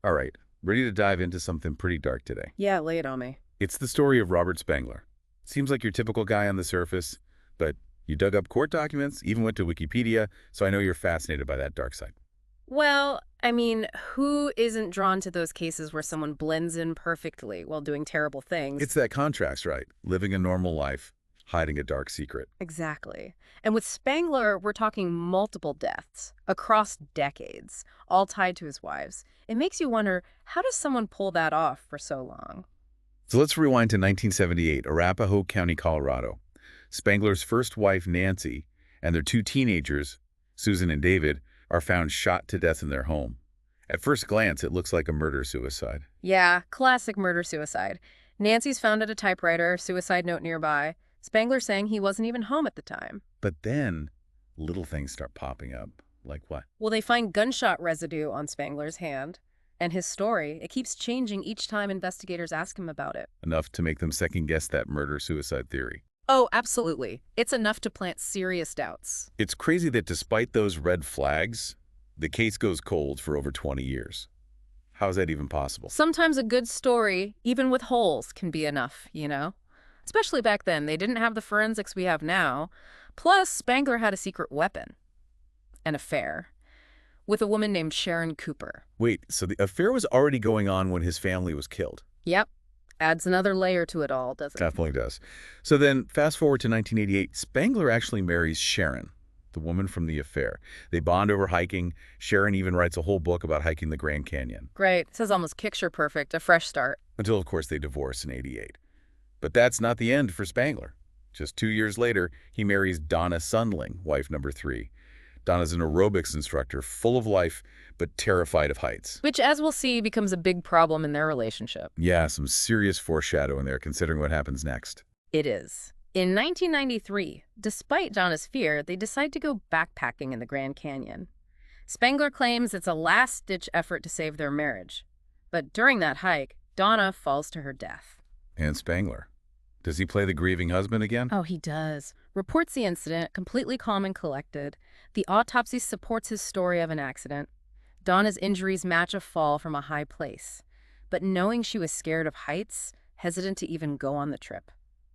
All right, ready to dive into something pretty dark today. Yeah, lay it on me. It's the story of Robert Spangler. Seems like your typical guy on the surface, but you dug up court documents, even went to Wikipedia, so I know you're fascinated by that dark side. Well, I mean, who isn't drawn to those cases where someone blends in perfectly while doing terrible things? It's that contrast, right? Living a normal life, hiding a dark secret. Exactly. And with Spangler, we're talking multiple deaths across decades, all tied to his wives. It makes you wonder, how does someone pull that off for so long? So let's rewind to 1978, Arapahoe County, Colorado. Spangler's first wife, Nancy, and their two teenagers, Susan and David, are found shot to death in their home. At first glance, it looks like a murder-suicide. Yeah, classic murder-suicide. Nancy's found at a typewriter, suicide note nearby. Spangler saying he wasn't even home at the time. But then, little things start popping up. Like what? Well, they find gunshot residue on Spangler's hand. And his story, it keeps changing each time investigators ask him about it. Enough to make them second-guess that murder-suicide theory. Oh, absolutely. It's enough to plant serious doubts. It's crazy that despite those red flags, the case goes cold for over 20 years. How is that even possible? Sometimes a good story, even with holes, can be enough, you know? Especially back then, they didn't have the forensics we have now. Plus, Spangler had a secret weapon. An affair. With a woman named Sharon Cooper. Wait, so the affair was already going on when his family was killed? Yep. Adds another layer to it all, doesn't it? Definitely does. So then, fast forward to 1988, Spangler actually marries Sharon, the woman from the affair. They bond over hiking. Sharon even writes a whole book about hiking the Grand Canyon. Great. Says almost picture perfect. A fresh start. Until, of course, they divorce in '88. But that's not the end for Spangler. Just 2 years later, he marries Donna Sundling, wife number 3. Donna's an aerobics instructor, full of life, but terrified of heights. Which, as we'll see, becomes a big problem in their relationship. Yeah, some serious foreshadowing there, considering what happens next. It is. In 1993, despite Donna's fear, they decide to go backpacking in the Grand Canyon. Spangler claims it's a last-ditch effort to save their marriage. But during that hike, Donna falls to her death. And Spangler. Does he play the grieving husband again? Oh, he does. Reports the incident, completely calm and collected. The autopsy supports his story of an accident. Donna's injuries match a fall from a high place. But knowing she was scared of heights, hesitant to even go on the trip.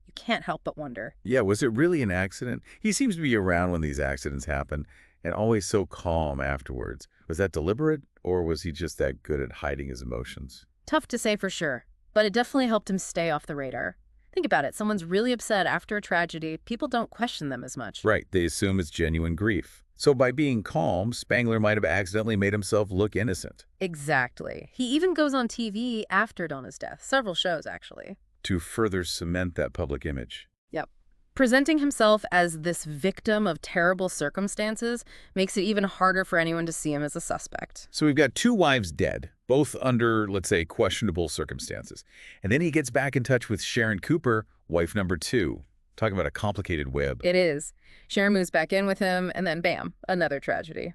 You can't help but wonder. Yeah, was it really an accident? He seems to be around when these accidents happen and always so calm afterwards. Was that deliberate, or was he just that good at hiding his emotions? Tough to say for sure, but it definitely helped him stay off the radar. Think about it. Someone's really upset after a tragedy. People don't question them as much. Right, they assume it's genuine grief. So by being calm, Spangler might have accidentally made himself look innocent. Exactly. He even goes on TV after Donna's death. Several shows, actually. To further cement that public image. Yep. Presenting himself as this victim of terrible circumstances makes it even harder for anyone to see him as a suspect. So we've got 2 wives dead, both under, let's say, questionable circumstances. And then he gets back in touch with Sharon Cooper, wife number 2. Talking about a complicated web. It is. Sharon moves back in with him, and then bam, another tragedy.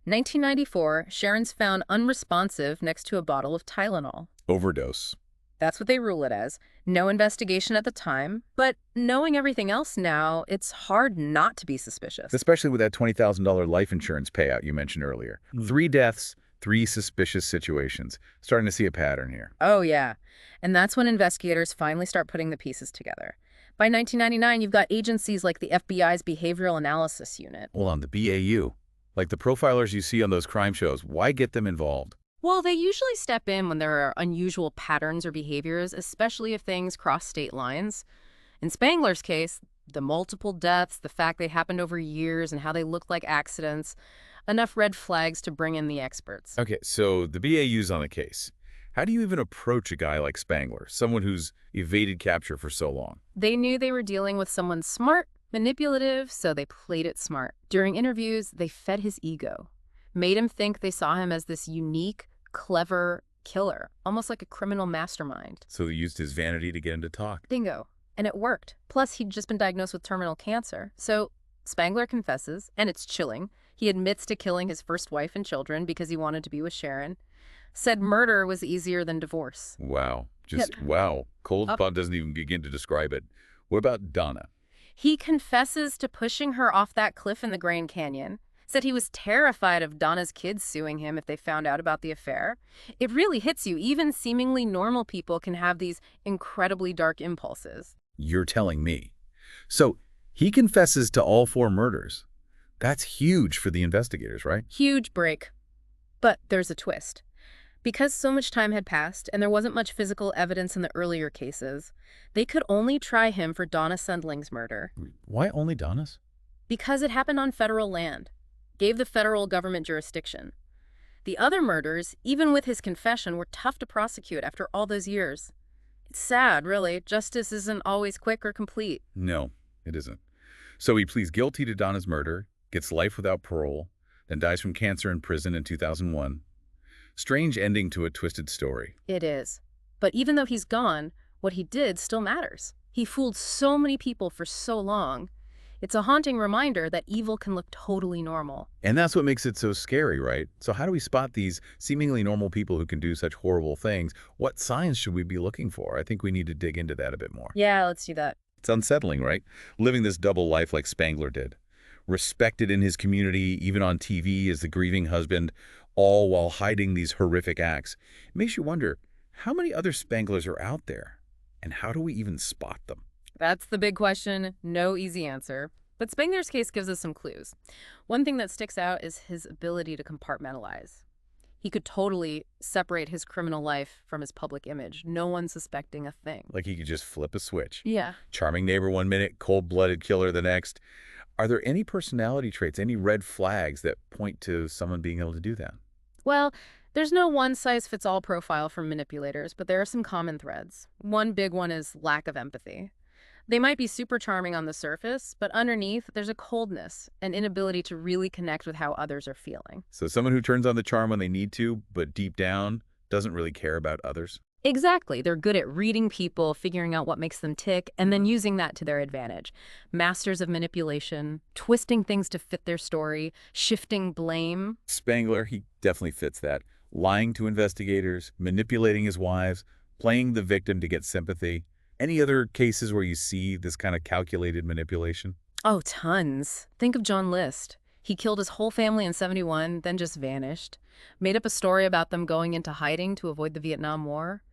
1994, Sharon's found unresponsive next to a bottle of Tylenol. Overdose. That's what they rule it as. No investigation at the time, but knowing everything else now, it's hard not to be suspicious. Especially with that $20,000 life insurance payout you mentioned earlier. 3 deaths, 3 suspicious situations. Starting to see a pattern here. Oh, yeah. And that's when investigators finally start putting the pieces together. By 1999, you've got agencies like the FBI's Behavioral Analysis Unit. Hold on, the BAU. Like the profilers you see on those crime shows, why get them involved? Well, they usually step in when there are unusual patterns or behaviors, especially if things cross state lines. In Spangler's case, the multiple deaths, the fact they happened over years, and how they looked like accidents, enough red flags to bring in the experts. Okay, so the BAU's on the case. How do you even approach a guy like Spangler, someone who's evaded capture for so long? They knew they were dealing with someone smart, manipulative, so they played it smart. During interviews, they fed his ego, made him think they saw him as this unique, clever killer, almost like a criminal mastermind. So they used his vanity to get him to talk. Bingo. And it worked. Plus, he'd just been diagnosed with terminal cancer. So Spangler confesses, and it's chilling. He admits to killing his first wife and children because he wanted to be with Sharon. Said murder was easier than divorce. Wow. Just, wow. Cold blood doesn't even begin to describe it. What about Donna? He confesses to pushing her off that cliff in the Grand Canyon. Said he was terrified of Donna's kids suing him if they found out about the affair. It really hits you. Even seemingly normal people can have these incredibly dark impulses. You're telling me. So he confesses to all 4 murders. That's huge for the investigators, right? Huge break. But there's a twist. Because so much time had passed and there wasn't much physical evidence in the earlier cases, they could only try him for Donna Sundling's murder. Why only Donna's? Because it happened on federal land. Gave the federal government jurisdiction. The other murders, even with his confession, were tough to prosecute after all those years. It's sad, really. Justice isn't always quick or complete. No, it isn't. So he pleads guilty to Donna's murder, gets life without parole, then dies from cancer in prison in 2001. Strange ending to a twisted story. It is. But even though he's gone, what he did still matters. He fooled so many people for so long. It's a haunting reminder that evil can look totally normal. And that's what makes it so scary, right? So how do we spot these seemingly normal people who can do such horrible things? What signs should we be looking for? I think we need to dig into that a bit more. Yeah, let's do that. It's unsettling, right? Living this double life like Spangler did. Respected in his community, even on TV as the grieving husband, all while hiding these horrific acts. It makes you wonder, how many other Spanglers are out there? And how do we even spot them? That's the big question. No easy answer. But Spangler's case gives us some clues. One thing that sticks out is his ability to compartmentalize. He could totally separate his criminal life from his public image, no one suspecting a thing. Like he could just flip a switch. Yeah. Charming neighbor one minute, cold-blooded killer the next. Are there any personality traits, any red flags that point to someone being able to do that? Well, there's no one-size-fits-all profile for manipulators, but there are some common threads. One big one is lack of empathy. They might be super charming on the surface, but underneath, there's a coldness, an inability to really connect with how others are feeling. So someone who turns on the charm when they need to, but deep down doesn't really care about others? Exactly. They're good at reading people, figuring out what makes them tick, and then using that to their advantage. Masters of manipulation, twisting things to fit their story, shifting blame. Spangler, he definitely fits that. Lying to investigators, manipulating his wives, playing the victim to get sympathy. Any other cases where you see this kind of calculated manipulation? Oh, tons. Think of John List. He killed his whole family in '71, then just vanished. Made up a story about them going into hiding to avoid the Vietnam War.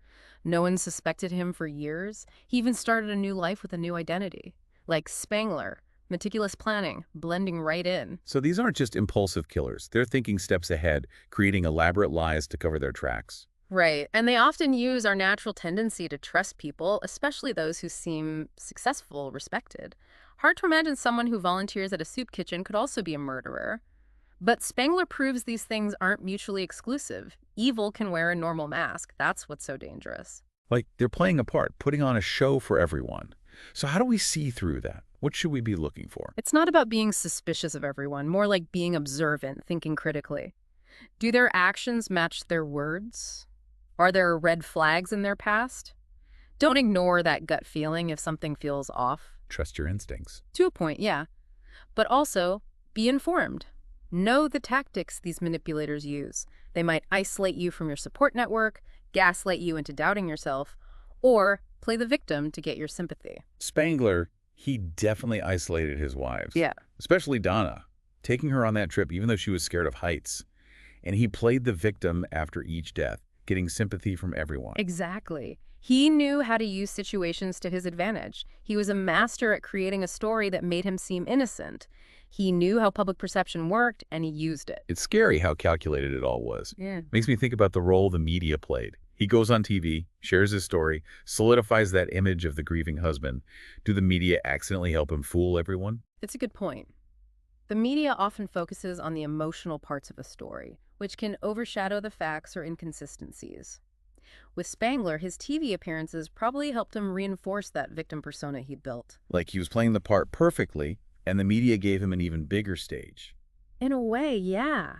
No one suspected him for years. He even started a new life with a new identity. Like Spangler, meticulous planning, blending right in. So these aren't just impulsive killers. They're thinking steps ahead, creating elaborate lies to cover their tracks. Right, and they often use our natural tendency to trust people, especially those who seem successful, respected. Hard to imagine someone who volunteers at a soup kitchen could also be a murderer. But Spangler proves these things aren't mutually exclusive. Evil can wear a normal mask. That's what's so dangerous. Like they're playing a part, putting on a show for everyone. So how do we see through that? What should we be looking for? It's not about being suspicious of everyone, more like being observant, thinking critically. Do their actions match their words? Are there red flags in their past? Don't ignore that gut feeling if something feels off. Trust your instincts. To a point, yeah. But also, be informed. Know the tactics these manipulators use. They might isolate you from your support network, gaslight you into doubting yourself, or play the victim to get your sympathy. Spangler, he definitely isolated his wives. Yeah. Especially Donna, taking her on that trip even though she was scared of heights. And he played the victim after each death, getting sympathy from everyone. Exactly. He knew how to use situations to his advantage. He was a master at creating a story that made him seem innocent. He knew how public perception worked, and he used it. It's scary how calculated it all was. Yeah. Makes me think about the role the media played. He goes on TV, shares his story, solidifies that image of the grieving husband. Do the media accidentally help him fool everyone? It's a good point. The media often focuses on the emotional parts of a story, which can overshadow the facts or inconsistencies. With Spangler, his TV appearances probably helped him reinforce that victim persona he'd built. Like he was playing the part perfectly, and the media gave him an even bigger stage. In a way, yeah.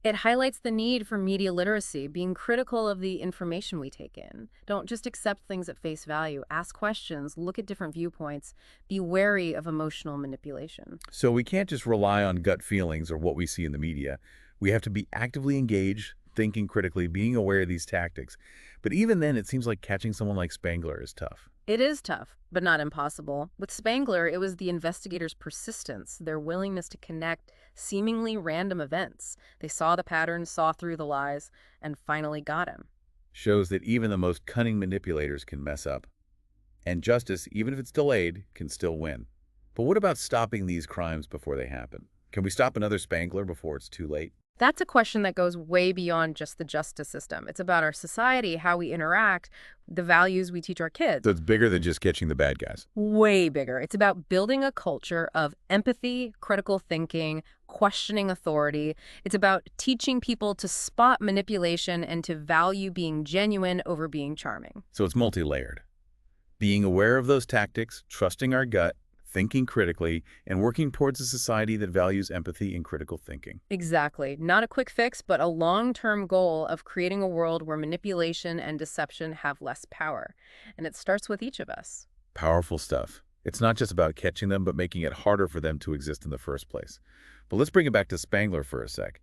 It highlights the need for media literacy, being critical of the information we take in. Don't just accept things at face value. Ask questions, look at different viewpoints, be wary of emotional manipulation. So we can't just rely on gut feelings or what we see in the media. We have to be actively engaged, thinking critically, being aware of these tactics. But even then, it seems like catching someone like Spangler is tough. It is tough, but not impossible. With Spangler, it was the investigators' persistence, their willingness to connect seemingly random events. They saw the patterns, saw through the lies, and finally got him. Shows that even the most cunning manipulators can mess up. And justice, even if it's delayed, can still win. But what about stopping these crimes before they happen? Can we stop another Spangler before it's too late? That's a question that goes way beyond just the justice system. It's about our society, how we interact, the values we teach our kids. So it's bigger than just catching the bad guys. Way bigger. It's about building a culture of empathy, critical thinking, questioning authority. It's about teaching people to spot manipulation and to value being genuine over being charming. So it's multi-layered. Being aware of those tactics, trusting our gut, thinking critically, and working towards a society that values empathy and critical thinking. Exactly. Not a quick fix, but a long-term goal of creating a world where manipulation and deception have less power. And it starts with each of us. Powerful stuff. It's not just about catching them, but making it harder for them to exist in the first place. But let's bring it back to Spangler for a sec.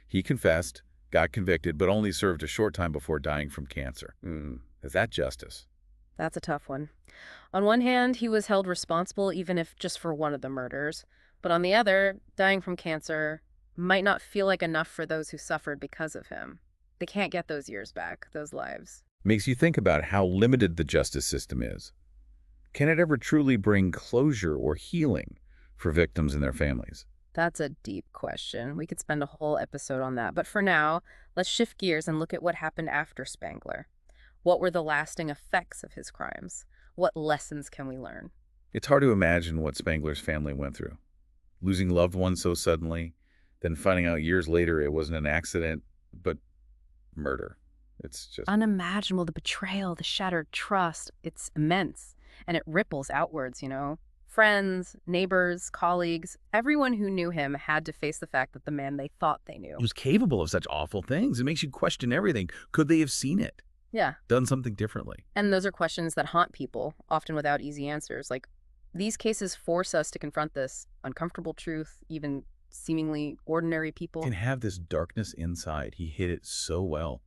He confessed, got convicted, but only served a short time before dying from cancer. Is that justice? That's a tough one. On one hand, he was held responsible even if just for one of the murders. But on the other, dying from cancer might not feel like enough for those who suffered because of him. They can't get those years back, those lives. Makes you think about how limited the justice system is. Can it ever truly bring closure or healing for victims and their families? That's a deep question. We could spend a whole episode on that. But for now, let's shift gears and look at what happened after Spangler. What were the lasting effects of his crimes? What lessons can we learn? It's hard to imagine what Spangler's family went through. Losing loved ones so suddenly, then finding out years later it wasn't an accident, but murder. It's just Unimaginable, the betrayal, the shattered trust. It's immense. And it ripples outwards, Friends, neighbors, colleagues, everyone who knew him had to face the fact that the man they thought they knew. He was capable of such awful things. It makes you question everything. Could they have seen it? Yeah. Done something differently? And those are questions that haunt people, often without easy answers. Like, these cases force us to confront this uncomfortable truth, even seemingly ordinary people. Can have this darkness inside. He hid it so well.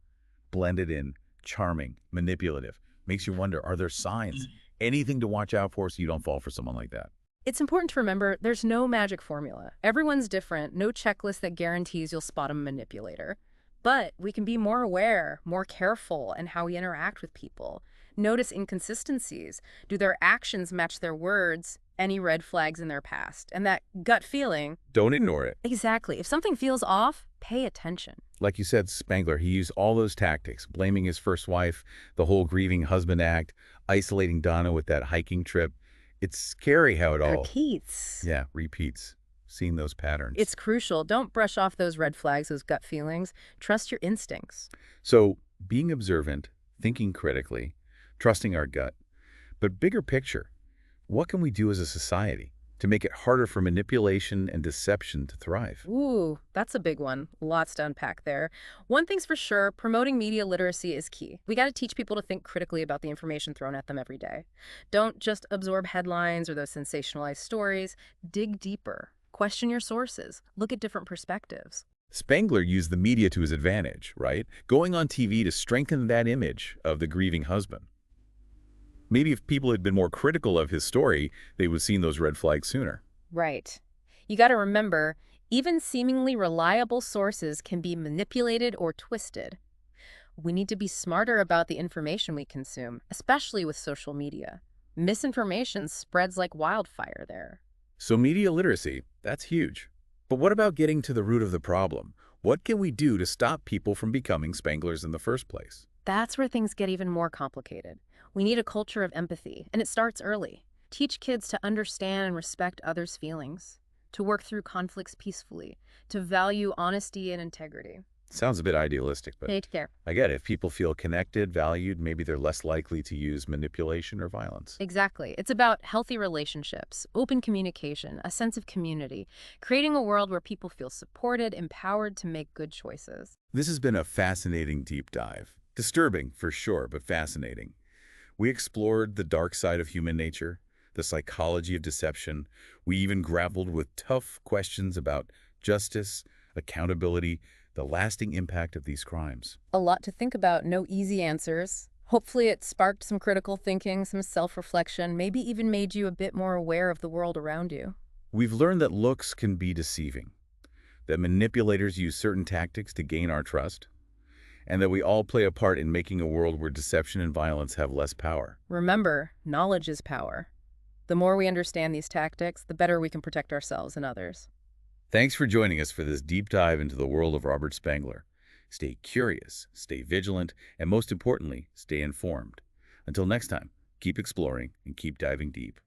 Blended in, charming, manipulative. Makes you wonder, are there signs? Anything to watch out for so you don't fall for someone like that? It's important to remember there's no magic formula. Everyone's different, no checklist that guarantees you'll spot a manipulator. But we can be more aware, more careful in how we interact with people. Notice inconsistencies. Do their actions match their words? Any red flags in their past? And that gut feeling. Don't ignore it. Exactly. If something feels off, pay attention. Like you said, Spangler, he used all those tactics, blaming his first wife, the whole grieving husband act, isolating Donna with that hiking trip. It's scary how it all Repeats. Yeah, repeats. Seeing those patterns. It's crucial. Don't brush off those red flags, those gut feelings. Trust your instincts. So being observant, thinking critically, trusting our gut. But bigger picture, what can we do as a society to make it harder for manipulation and deception to thrive? Ooh, that's a big one. Lots to unpack there. One thing's for sure, promoting media literacy is key. We got to teach people to think critically about the information thrown at them every day. Don't just absorb headlines or those sensationalized stories. Dig deeper. Question your sources. Look at different perspectives. Spangler used the media to his advantage, right? Going on TV to strengthen that image of the grieving husband. Maybe if people had been more critical of his story, they would have seen those red flags sooner. Right. You got to remember, even seemingly reliable sources can be manipulated or twisted. We need to be smarter about the information we consume, especially with social media. Misinformation spreads like wildfire there. So media literacy, that's huge. But what about getting to the root of the problem? What can we do to stop people from becoming Spanglers in the first place? That's where things get even more complicated. We need a culture of empathy, and it starts early. Teach kids to understand and respect others' feelings, to work through conflicts peacefully, to value honesty and integrity. Sounds a bit idealistic, but Take care. I get it. If people feel connected, valued, maybe they're less likely to use manipulation or violence. Exactly. It's about healthy relationships, open communication, a sense of community, creating a world where people feel supported, empowered to make good choices. This has been a fascinating deep dive. Disturbing, for sure, but fascinating. We explored the dark side of human nature, the psychology of deception. We even grappled with tough questions about justice, accountability, the lasting impact of these crimes. A lot to think about, no easy answers. Hopefully it sparked some critical thinking, some self-reflection, maybe even made you a bit more aware of the world around you. We've learned that looks can be deceiving, that manipulators use certain tactics to gain our trust, and that we all play a part in making a world where deception and violence have less power. Remember, knowledge is power. The more we understand these tactics, the better we can protect ourselves and others. Thanks for joining us for this deep dive into the world of Robert Spangler. Stay curious, stay vigilant, and most importantly, stay informed. Until next time, keep exploring and keep diving deep.